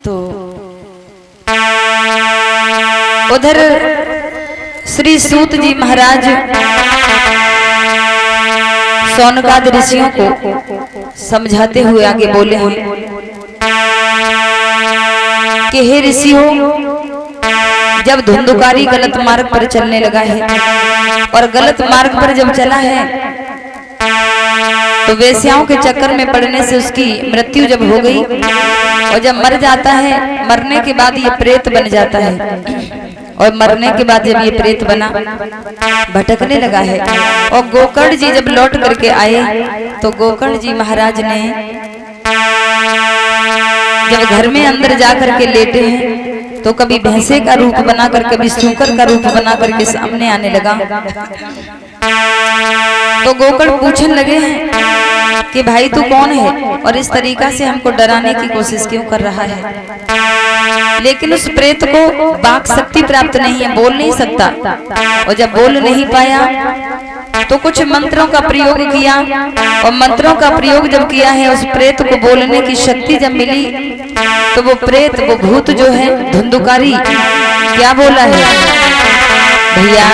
तो उधर श्री सूत जी महाराज शौनकादि ऋषियों को समझाते हुए आगे बोले हैं कि हे ऋषियों, जब धुंधुकारी गलत मार्ग पर चलने लगा है और गलत मार्ग पर जब चला है तो वेश्याओं के चक्कर में पड़ने से उसकी मृत्यु जब हो गई और जब मर जाता है, मरने के बाद ये प्रेत बन जाता है और मरने के बाद जब ये प्रेत बना भटकने लगा है और गोकर्ण जी जब लौट करके आए तो गोकर्ण जी महाराज ने जब घर में अंदर जा करके लेटे हैं तो कभी भैंसे का रूप बनाकर कभी सूकर का रूप बना करके सामने आने लगा। तो गोकर्ण पूछने लगे हैं कि भाई तू कौन है और इस तरीका से हमको डराने की कोशिश क्यों कर रहा है। लेकिन उस प्रेत को वाक शक्ति प्राप्त नहीं है, बोल नहीं सकता, और जब बोल नहीं पाया तो कुछ मंत्रों का प्रयोग किया और मंत्रों का प्रयोग जब किया है उस प्रेत को बोलने की शक्ति जब मिली तो वो प्रेत, वो भूत जो है धुंधुकारी, क्या बोला है, भैया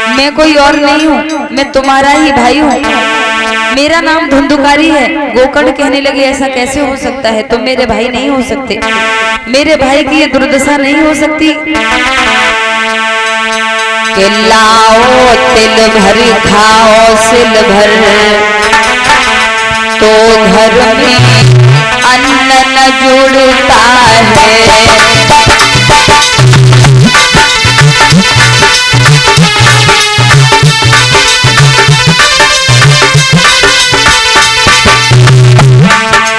मैं कोई और नहीं हूँ, मैं तुम्हारा ही भाई हूँ, मेरा नाम धुंधुकारी है। गोकर्ण कहने लगे ऐसा कैसे हो सकता है, तुम मेरे भाई नहीं हो सकते, मेरे भाई की ये दुर्दशा नहीं हो सकती। कि लाओ तिल भर खाओ सिल भर तो घर में अन्न न जुड़ता है।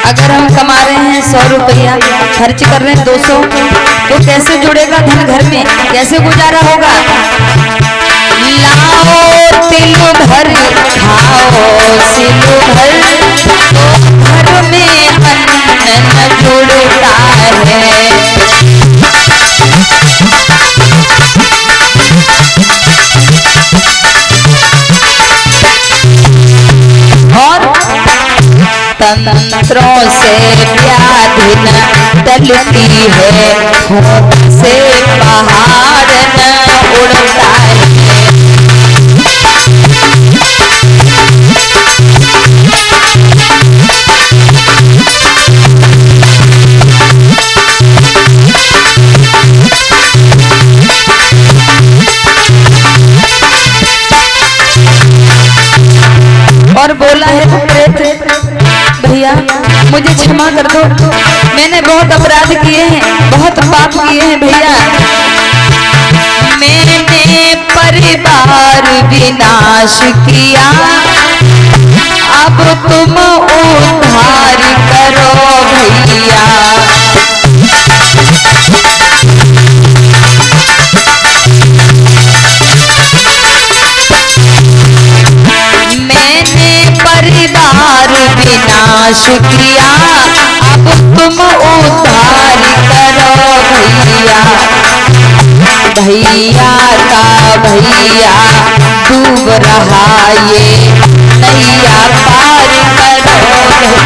अगर हम कमा रहे हैं 100 रुपया, खर्च कर रहे हैं 200, तो कैसे जुड़ेगा धन घर में, कैसे गुजारा होगा। लाओ तिल भर खाओ सिल भर तो घर में अन्न न जुड़ता है। और तंत्रों से व्याधि न टलती है, फूंक से पहाड़ न उड़ता है। और बोला है वो प्रेत, भैया मुझे क्षमा कर दो, मैंने बहुत अपराध किए हैं, बहुत पाप किए हैं भैया। मैंने परिवार विनाश किया, अब तुम उद्धार करो भैया। परिवार विनाश किया, अब तुम उद्धार करो भैया। भैया का भैया डूब रहा ये नैया पार करो भैया।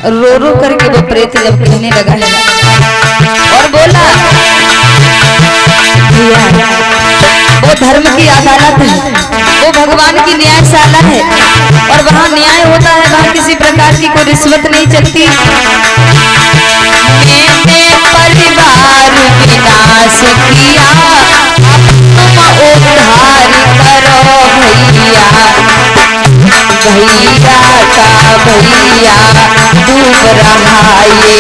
रो रो करके वो प्रेत जब कहने लगा है और बोला, भैया वो धर्म की अदालत है, वो भगवान की न्यायशाला है और वहाँ न्याय होता है, वहाँ किसी प्रकार की कोई रिश्वत नहीं चलती। मैंने परिवार विनाश किया, तुम उद्धार करो भैया। भैया का भैया डूब रहा ये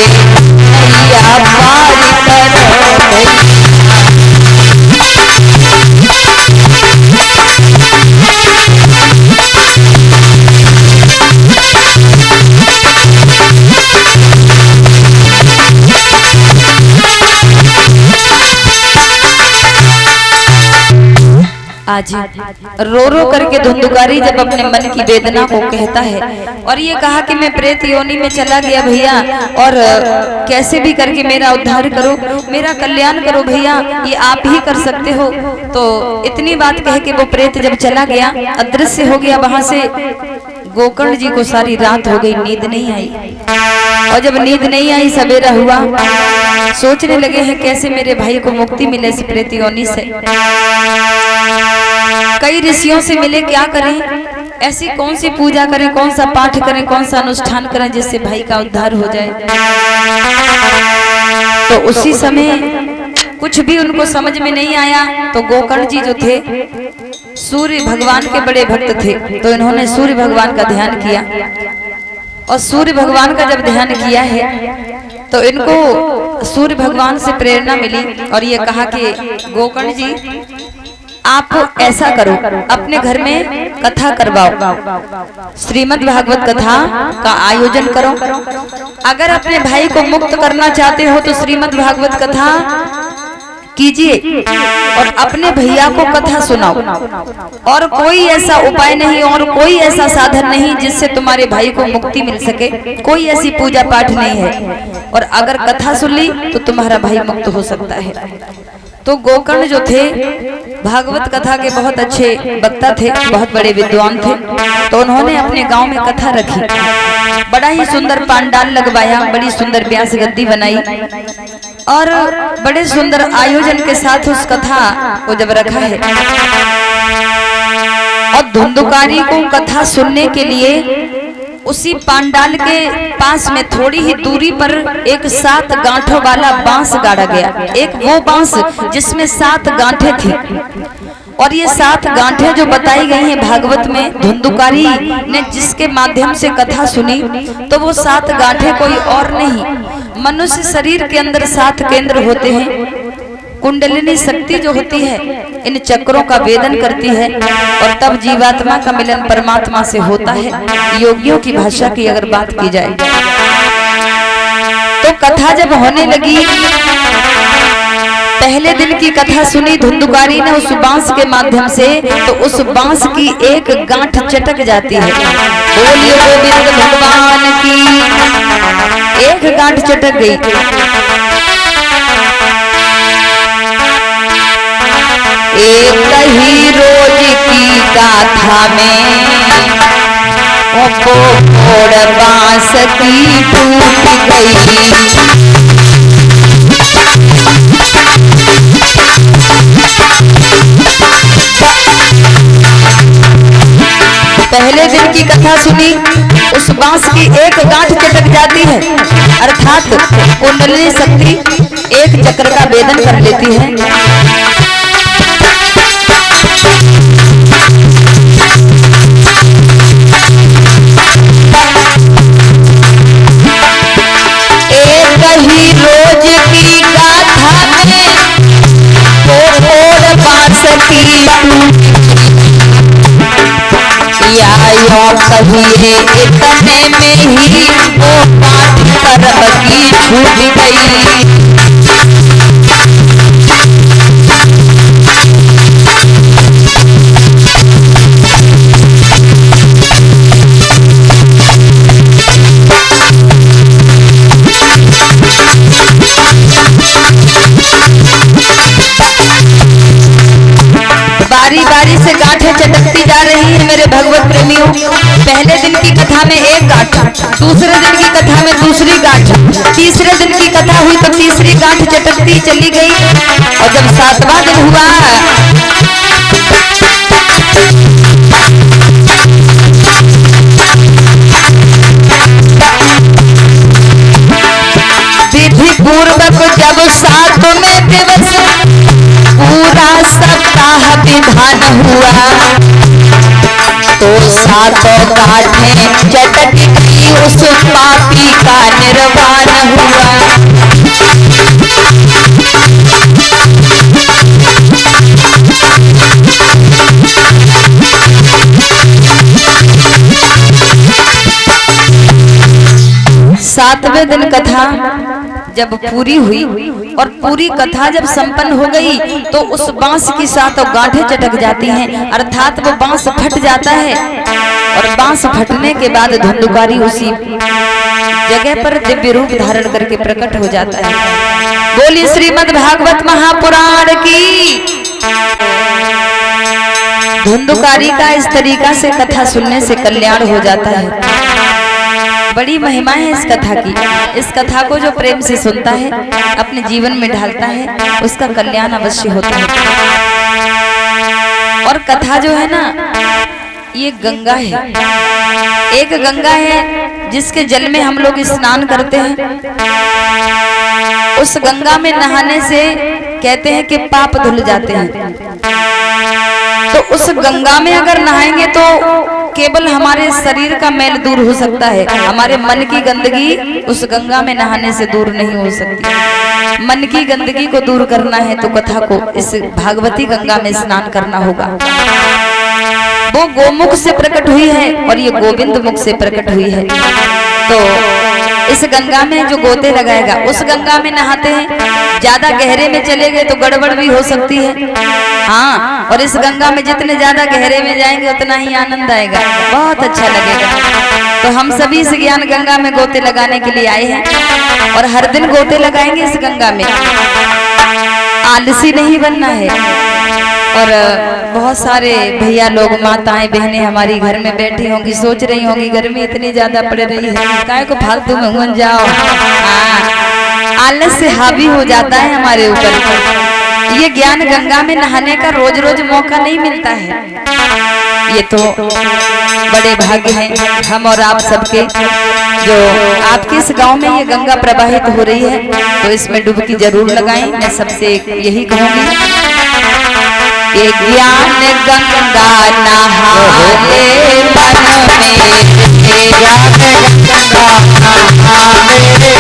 नैया पार करो भैया। आज रो रो करके धुंधुकारी जब अपने मन की वेदना को कहता है और ये कहा कि मैं प्रेत योनि में चला गया भैया, और कैसे भी करके मेरा उद्धार करो, मेरा कल्याण करो भैया, ये आप ही कर सकते हो। तो इतनी बात कह के वो प्रेत जब चला गया, अदृश्य हो गया वहां से, गोकर्ण जी को सारी रात हो गई, नींद नहीं आई। और जब नींद नहीं आई, सवेरा हुआ, सोचने लगे हैं कैसे मेरे भाई को मुक्ति मिले इस प्रेत योनि से। कई ऋषियों से मिले, क्या करें, ऐसी कौन सी पूजा करें, कौन सा पाठ करें, कौन सा अनुष्ठान करें जिससे भाई का उद्धार हो जाए। तो उसी समय कुछ भी उनको समझ में नहीं आया, तो गोकर्ण जी जो थे सूर्य भगवान के बड़े भक्त थे, तो इन्होंने सूर्य भगवान का ध्यान किया। और सूर्य भगवान का जब ध्यान किया है तो इनको सूर्य भगवान से प्रेरणा मिली और ये कहा कि गोकर्ण जी आप ऐसा करो, अपने घर में कथा करवाओ, श्रीमद् भागवत कथा का आयोजन करो। अगर अपने भाई को मुक्त करना चाहते हो तो श्रीमद् भागवत कथा कीजिए और अपने भैया को कथा सुनाओ। और कोई ऐसा उपाय नहीं और कोई ऐसा साधन नहीं जिससे तुम्हारे भाई को मुक्ति मिल सके, कोई ऐसी पूजा पाठ नहीं है। और अगर कथा सुन ली तो तुम्हारा भाई मुक्त हो सकता है। तो गोकर्ण जो थे भागवत कथा के बहुत अच्छे वक्ता थे, बहुत बड़े विद्वान थे, तो उन्होंने अपने गांव में कथा रखी। बड़ा ही सुंदर पांडाल लगवाया, बड़ी सुंदर व्यास गद्दी बनाई और बड़े सुंदर आयोजन के साथ उस कथा को जब रखा है। और धुंधुकारी को कथा सुनने के लिए उसी पांडाल के पास में थोड़ी ही दूरी पर एक 7 गांठों वाला बांस गाड़ा गया। एक वो बांस जिसमें 7 गांठें थी। और ये 7 गांठें जो बताई गई हैं भागवत में, धुंधुकारी ने जिसके माध्यम से कथा सुनी, तो वो 7 गांठें कोई और नहीं, मनुष्य शरीर के अंदर 7 केंद्र होते हैं। कुंडलिनी शक्ति जो होती है इन चक्रों का वेदन करती है और तब जीवात्मा का मिलन परमात्मा से होता है। योगियों की भाषा की अगर बात की जाए तो कथा जब होने लगी, पहले दिन की कथा सुनी धुंधुकारी ने उस बांस के माध्यम से, तो उस बांस की एक गांठ चटक जाती है। बोलिए गोविंद भगवान की। एक गांठ चटक गई। एक ही रोज की गाथा में वो बांस की टूट गई। पहले दिन की कथा सुनी, उस बांस की एक गांठ चटक जाती है, अर्थात कुंडलिनी शक्ति एक चक्र का वेदन कर लेती है। एक ही रोज की गाथा में वो बांस की या कहिए इतने में ही वो बात करब की छूट गई। बारी बारी से गांठें चटकती जा रही है मेरे भगवत प्रेमियों। पहले दिन की कथा में एक गांठ, दूसरे दिन की कथा में दूसरी गांठ, तीसरे दिन की कथा हुई तो तीसरी गांठ चटकती चली गई। और जब 7वां दिन हुआ विधि पूर्वक जब 7वें दिवस पूरा सप्ताह विधान हुआ, तो 7 गांठें चटक गई, उस पापी का निर्वाण हुआ। सातवें दिन कथा जब पूरी हुई और पूरी कथा जब संपन्न हो गई तो उस बांस की साथ गांठें चटक जाती हैं, अर्थात वो बांस फट जाता है और बांस फटने के बाद धुंधुकारी उसी जगह पर दिव्य रूप धारण करके प्रकट हो जाता है। बोलिए श्रीमद् भागवत महापुराण की। धुंधुकारी का इस तरीका से कथा सुनने से कल्याण हो जाता है। बड़ी महिमा है इस कथा की। इस कथा को जो प्रेम से सुनता है, अपने जीवन में ढालता है, उसका कल्याण अवश्य होता है। और कथा जो है ना, ये गंगा है, एक गंगा है जिसके जल में हम लोग स्नान करते हैं। उस गंगा में नहाने से कहते हैं कि पाप धुल जाते हैं। तो उस गंगा में अगर नहाएंगे तो केवल हमारे शरीर का मैल दूर हो सकता है, हमारे मन की गंदगी उस गंगा में नहाने से दूर नहीं हो सकती। मन की गंदगी को दूर करना है तो कथा को इस भागवती गंगा में स्नान करना होगा। वो गोमुख से प्रकट हुई है और ये गोविंद मुख से प्रकट हुई है। तो इस गंगा में जो गोते लगाएगा, उस गंगा में नहाते हैं। ज्यादा गहरे में चले गए तो गड़बड़ भी हो सकती है। हाँ, और इस गंगा में जितने ज्यादा गहरे में जाएंगे उतना ही आनंद आएगा, बहुत अच्छा लगेगा। तो हम सभी इस ज्ञान गंगा में गोते लगाने के लिए आए हैं और हर दिन गोते लगाएंगे इस गंगा में। आलसी नहीं बनना है। और बहुत सारे भैया लोग, माताएं, बहनें हमारी घर में बैठी होंगी, सोच रही होंगी गर्मी इतनी ज्यादा पड़ रही है, काहे को फालतू में हुन जाओ। आलस से हावी हो जाता है हमारे ऊपर। ये ज्ञान गंगा में नहाने का रोज रोज मौका नहीं मिलता है। ये तो बड़े भाग्य हैं हम और आप सबके, जो आपके इस गांव में ये गंगा प्रवाहित हो रही है, तो इसमें डुबकी जरूर लगाएं। मैं सबसे यही कहूंगी, ये ज्ञान गंगा नहाले मन में, ज्ञान गंगा नहाले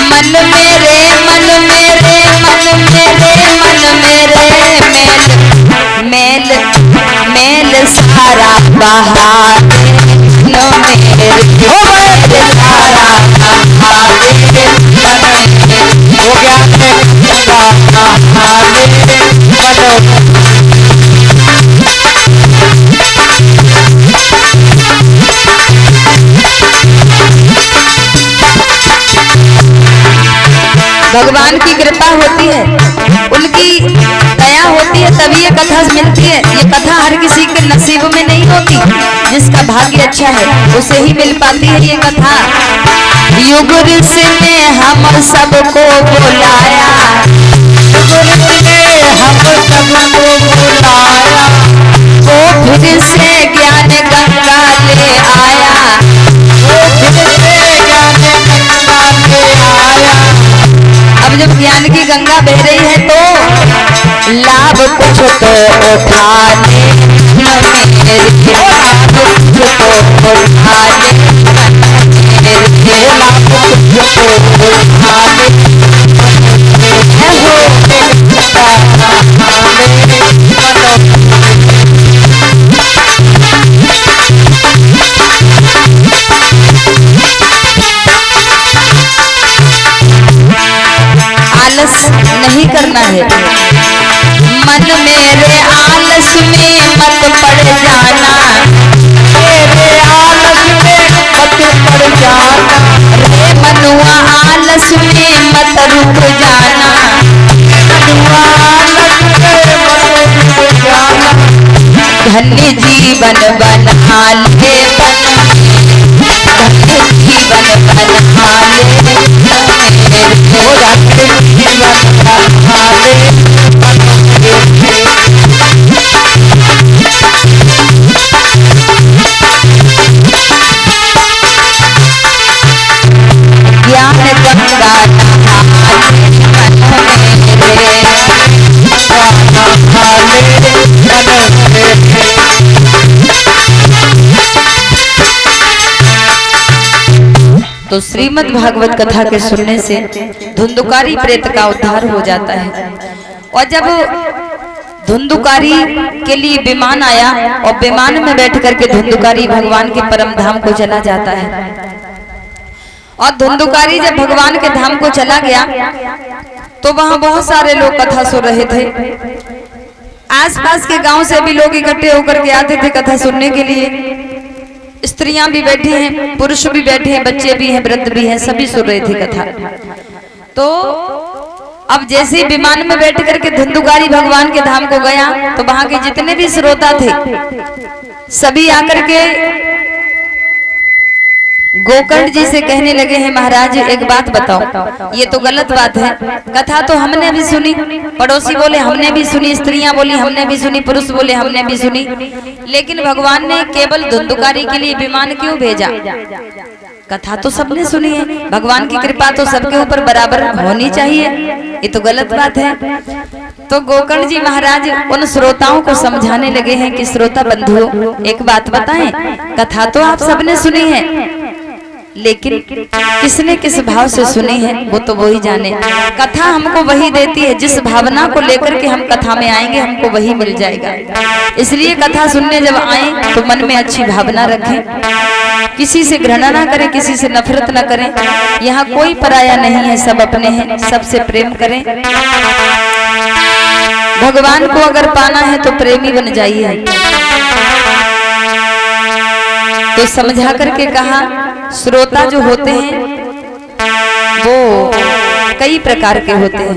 मन मेरे, मन मेरे, मन मेरे, मन मेरे, मेल मेल सारा बहारे नो मेरे, ओ मेरे सारा बहारे हो गया भगवान की कृपा होती है, उनकी दया होती है, तभी ये कथा मिलती है। ये कथा हर किसी के नसीब में नहीं होती, जिसका भाग्य अच्छा है उसे ही मिल पाती है ये कथा। युग ऋषि ने हम सबको बुलाया, युग ऋषि ने हम सबको बुलाया, वो फिर से ज्ञान गंगा ले आया, वो फिर से ज्ञान गंगा ले आया। अब जब ज्ञान की गंगा बह रही है तो लाभ कुछ तो उठाने मेरे, लाभ कुछ तो उठाने मेरे, लाभ कुछ तो उठाने आलस नहीं करना है। मन मेरे आलस में मत पड़ जाना, मेरे आलस में मत पड़ जाना, रे मनुआ आलस में मत रुक जाना, मनुआ आलस में मत रुक जाना। धन्य जीवन बना ले, धन्य जीवन बना ले, हो जाते जीवन बना ले। ज्ञान गंगा तो श्रीमद् भागवत कथा के सुनने से धुंधुकारी प्रेत का उद्धार हो जाता है। और जब धुंधुकारी के लिए विमान आया और विमान में बैठ करके धुंधुकारी भगवान के परम धाम को चला जाता है। और धुंधुकारी जब भगवान के धाम को चला गया तो वहां बहुत सारे लोग कथा सुन रहे थे। आसपास के गांव से भी लोग इकट्ठे होकर के आते थे कथा सुनने के लिए। स्त्रियां भी बैठी हैं, पुरुष भी बैठे हैं, बच्चे भी हैं, वृद्ध भी हैं, सभी सुन रहे थे कथा। तो अब जैसे ही विमान में बैठ करके धुंधुकारी भगवान के धाम को गया तो वहां के जितने भी श्रोता थे सभी आकर के गोकर्ण जी से कहने लगे हैं, महाराज एक बात बताओ, ये तो गलत बात है। कथा तो हमने भी सुनी, पड़ोसी बोले हमने भी सुनी, स्त्रियां बोली हमने भी सुनी, पुरुष बोले हमने भी सुनी, लेकिन भगवान ने केवल धुंधुकारी के लिए विमान क्यों भेजा? कथा तो सबने सुनी है, भगवान की कृपा तो सबके ऊपर बराबर होनी चाहिए, ये तो गलत बात है। तो गोकर्ण जी महाराज उन श्रोताओं को समझाने लगे हैं कि श्रोता बंधुओं एक बात बताएं, कथा तो आप सबने सुनी है, लेकिन किसने किस भाव से सुनी है वो तो वही जाने। कथा हमको वही देती है, जिस भावना को लेकर के हम कथा में आएंगे हमको वही मिल जाएगा। इसलिए कथा सुनने जब आए तो मन में अच्छी भावना रखें, किसी से घृणा ना करें, किसी से नफरत ना करें। यहाँ कोई पराया नहीं है, सब अपने हैं, सबसे प्रेम करें। भगवान को अगर पाना है तो प्रेमी बन जाइए। तो समझा करके कहा श्रोता जो होते हैं वो कई प्रकार के होते हैं,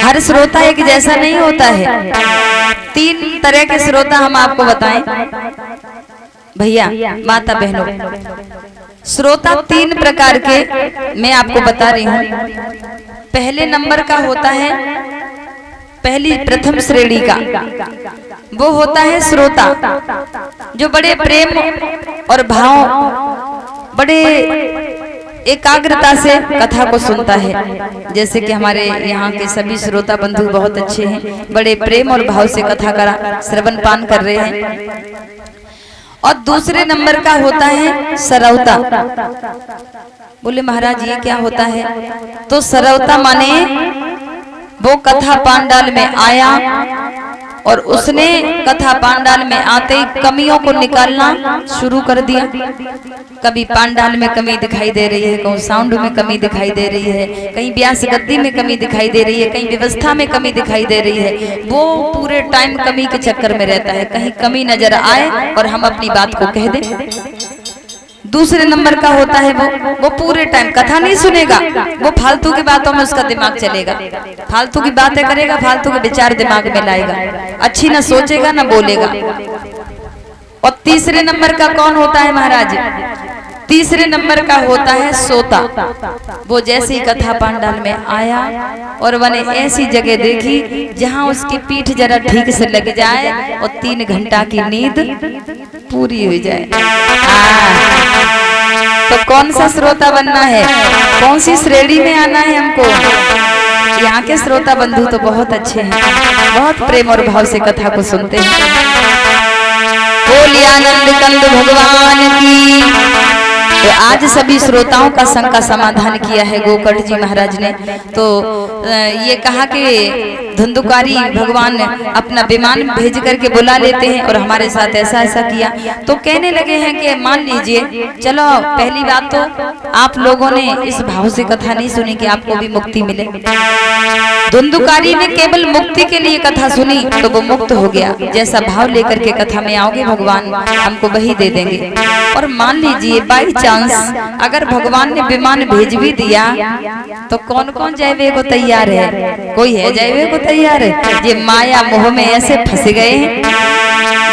हर श्रोता एक जैसा नहीं होता है। 3 तरह के श्रोता हम आपको बताएं भैया, माता बहनों, श्रोता 3 प्रकार के मैं आपको बता रही हूँ। पहले नंबर का होता है, प्रथम श्रेणी का वो होता है श्रोता जो बड़े प्रेम और भाव, बड़े एकाग्रता से कथा को सुनता है। जैसे कि हमारे यहाँ के सभी श्रोता बंधु बहुत अच्छे हैं, बड़े प्रेम और भाव से कथा का श्रवण पान कर रहे हैं। और दूसरे नंबर का होता है सरौता। बोले महाराज ये क्या होता है? तो सरौता माने वो कथा पांडाल में आया और उसने कथा पांडाल में आते ही कमियों को निकालना शुरू कर दिया। कभी पांडाल में कमी दिखाई दे रही है, कहीं साउंड में कमी दिखाई दे रही है, कहीं व्यास गद्दी में कमी दिखाई दे रही है, कहीं व्यवस्था में कमी दिखाई दे रही है। वो पूरे टाइम कमी के चक्कर में रहता है, कहीं कमी नजर आए और हम अपनी बात को कह दें। दूसरे नंबर का होता है वो पूरे टाइम कथा नहीं सुनेगा, वो फालतू की बातों में उसका दिमाग चलेगा, फालतू की बातें करेगा, फालतू के विचार दिमाग में लाएगा, अच्छी ना सोचेगा ना बोलेगा। और तीसरे नंबर का कौन होता है महाराज? तीसरे नंबर का होता है सोता। वो जैसे ही कथा पांडाल में आया और मैंने ऐसी जगह देखी जहां उसकी पीठ जरा ठीक से लग जाए और 3 घंटा की नींद पूरी हो जाए। तो कौन सा श्रोता बनना है, कौन सी श्रेणी में आना है हमको? यहाँ के श्रोता बंधु तो बहुत अच्छे हैं, बहुत प्रेम और भाव से कथा को सुनते हैं। बोलिए आनंद कंद भगवान की। तो आज सभी श्रोताओं का संग का समाधान किया है गोकर्ण जी महाराज ने। तो ये कहा कि धुंधुकारी भगवान अपना विमान भेज करके बुला लेते हैं और हमारे साथ ऐसा ऐसा किया। तो कहने लगे हैं कि मान लीजिए, चलो पहली बात तो आप लोगों ने इस भाव से कथा नहीं सुनी कि आपको भी मुक्ति मिले। धुंधुकारी ने केवल मुक्ति के लिए कथा सुनी तो वो मुक्त हो गया। जैसा भाव लेकर के कथा में आओगे भगवान हमको वही दे देंगे। और मान लीजिए बाई चांस अगर भगवान ने विमान भेज भी दिया तो कौन कौन जाए को तैयार है? कोई है जाए को तैयार है? ये माया मोह में ऐसे फंस गए हैं,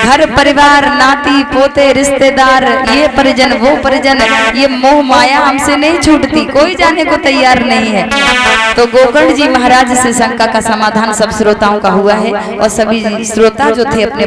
घर परिवार नाती पोते रिश्तेदार, ये परिजन वो परिजन, ये मोह माया हमसे नहीं छूटती, कोई जाने को तैयार नहीं है। तो गोकर्ण जी महाराज से शंका का समाधान सब श्रोताओं का हुआ है और सभी श्रोता जो थे अपने अपने